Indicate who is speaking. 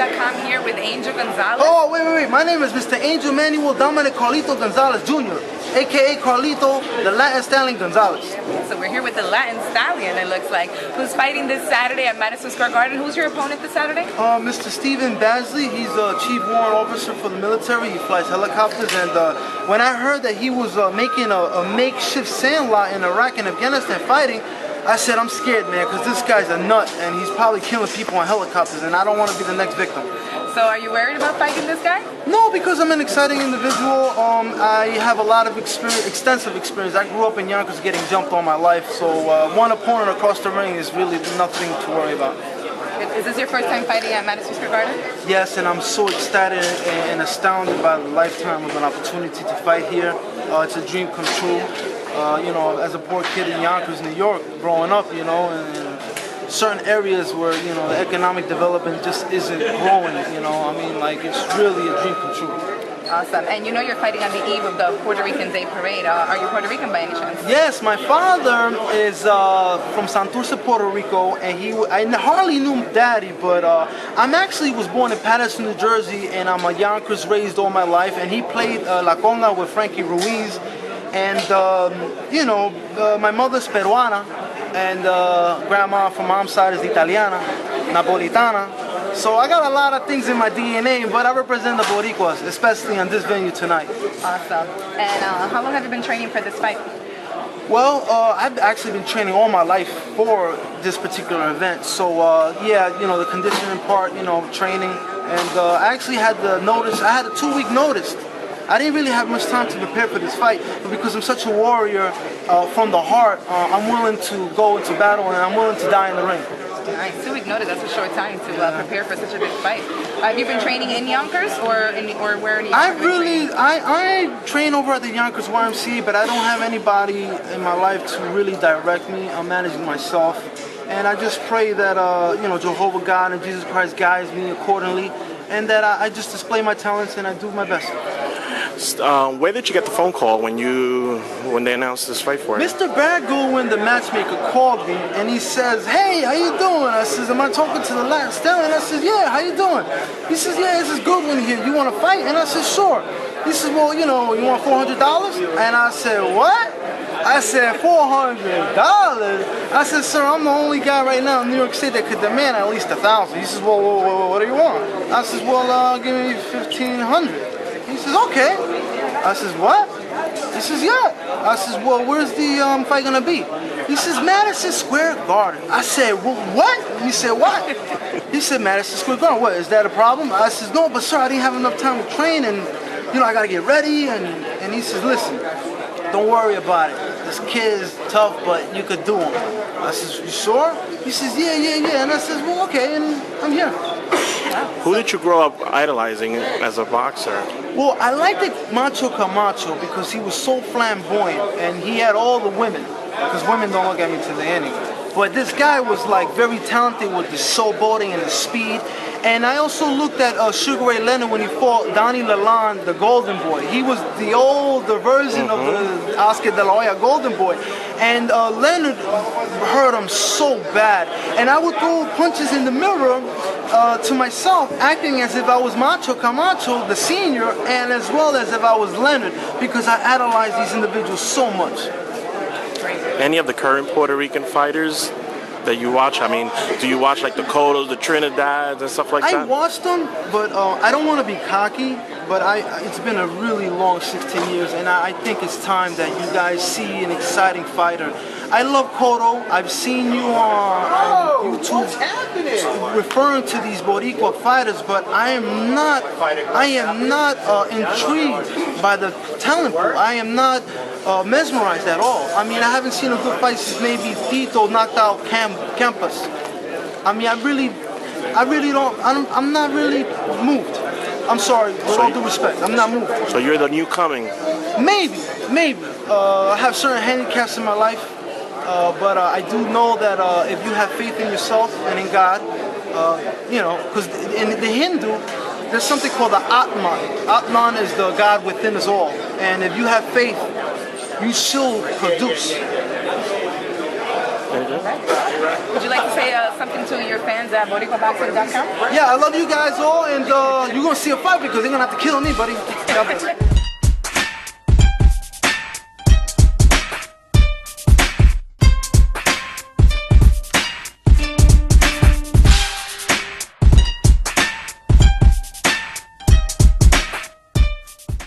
Speaker 1: MSG.com here with Angel Gonzalez.
Speaker 2: Oh, wait. My name is Mr. Angel Manuel Dominic Carlito Gonzalez Jr., a.k.a. Carlito, the Latin Stallion Gonzalez.
Speaker 1: So we're here with the Latin Stallion, it looks like, who's fighting this Saturday at Madison Square Garden. Who's your opponent this Saturday?
Speaker 2: Mr. Stephen Badgley. He's a chief warrant officer for the military. He flies helicopters, and when I heard that he was making a makeshift sandlot in Iraq and Afghanistan fighting, I said, I'm scared, man, because this guy's a nut, and he's probably killing people on helicopters, and I don't want to be the next victim.
Speaker 1: So are you worried about fighting this guy?
Speaker 2: No, because I'm an exciting individual. I have a lot of experience, extensive experience. I grew up in Yonkers getting jumped all my life, so one opponent across the ring is really nothing to worry about.
Speaker 1: Is this your first time fighting at Madison Square Garden?
Speaker 2: Yes, and I'm so ecstatic and astounded by the lifetime of an opportunity to fight here. It's a dream come true. You know, as a poor kid in Yonkers, New York, growing up, you know, in certain areas where, you know, the economic development just isn't growing, you know. I mean, like, it's really a dream come true.
Speaker 1: Awesome. And you know you're fighting on the eve of the Puerto Rican Day Parade. Are you Puerto Rican by any chance?
Speaker 2: Yes, my father is from Santurce, Puerto Rico, and I hardly knew Daddy, but was born in Patterson, New Jersey, and I'm a Yonkers raised all my life, and he played La Conga with Frankie Ruiz. And, you know, my mother's Peruana, and grandma from mom's side is Italiana, Napolitana. So I got a lot of things in my DNA, but I represent the Boricuas, especially on this venue tonight.
Speaker 1: Awesome. And how long have you been training for this fight?
Speaker 2: Well, I've actually been training all my life for this particular event. So, yeah, you know, the conditioning part, you know, training. And I actually had the notice, I had a 2-week notice. I didn't really have much time to prepare for this fight, but because I'm such a warrior from the heart, I'm willing to go into battle and I'm willing to die in the ring.
Speaker 1: Nice. 2-week notice, that's a short time to prepare for such a big fight. Have you been training in Yonkers or where in Yonkers?
Speaker 2: I train over at the Yonkers YMCA, but I don't have anybody in my life to really direct me. I'm managing myself. And I just pray that, you know, Jehovah God and Jesus Christ guides me accordingly, and that I just display my talents and I do my best.
Speaker 3: Where did you get the phone call when they announced this fight for you?
Speaker 2: Mr. Badgley, the matchmaker, called me and he says, "Hey, how you doing?" I says, "Am I talking to the Latin Stallion?" I says, "Yeah, how you doing?" He says, "Yeah, this is good one here. You want to fight?" And I said, "Sure." He says, "Well, you know, you want $400?" And I said, "What?" I said, $400? I said, "Sir, I'm the only guy right now in New York City that could demand at least $1,000. He says, well, what do you want? I says, "Well, give me $1,500. He says, "Okay." I says, "What?" He says, "Yeah." I says, "Well, where's the fight gonna be?" He says, "Madison Square Garden." I said, "Well, what?" He said, "What?" He said, "Madison Square Garden. What, is that a problem?" I says, "No, but sir, I didn't have enough time to train, and you know, I gotta get ready." And he says, "Listen, don't worry about it. This kid is tough, but you could do him." I says, "You sure?" He says, yeah. And I says, "Well, okay," and I'm here.
Speaker 3: Who did you grow up idolizing as a boxer?
Speaker 2: Well, I liked Macho Camacho because he was so flamboyant and he had all the women, because women don't look at me today anyway. But this guy was like very talented with the showboating and the speed. And I also looked at Sugar Ray Leonard when he fought Donnie Lalonde, the Golden Boy. He was the older version of the Oscar De La Hoya Golden Boy. And Leonard hurt him so bad. And I would throw punches in the mirror to myself, acting as if I was Macho Camacho, the senior, and as well as if I was Leonard, because I idolized these individuals so much.
Speaker 3: Any of the current Puerto Rican fighters that you watch? I mean, do you watch like the Cottos, the Trinidads, and stuff like that?
Speaker 2: I watched them, but I don't want to be cocky, but it's been a really long 16 years, and I think it's time that you guys see an exciting fighter. I love Cotto. I've seen you on YouTube referring to these Boricua fighters, but I am not intrigued by the talent pool. I am not mesmerized at all. I mean, I haven't seen a good fight since maybe Tito knocked out Campos. I mean, I really don't. I'm not really moved. I'm sorry, with all due respect, I'm not moved.
Speaker 3: So you're the new coming?
Speaker 2: Maybe. I have certain handicaps in my life, but I do know that if you have faith in yourself and in God, you know, because in the Hindu, there's something called the Atman. Atman is the God within us all, and if you have faith, you shall produce.
Speaker 3: manager.
Speaker 1: Would you like to say something to your fans at BoricuaBoxing.com?
Speaker 2: Yeah, I love you guys all, and you're gonna see a fight because they're gonna have to kill me, buddy.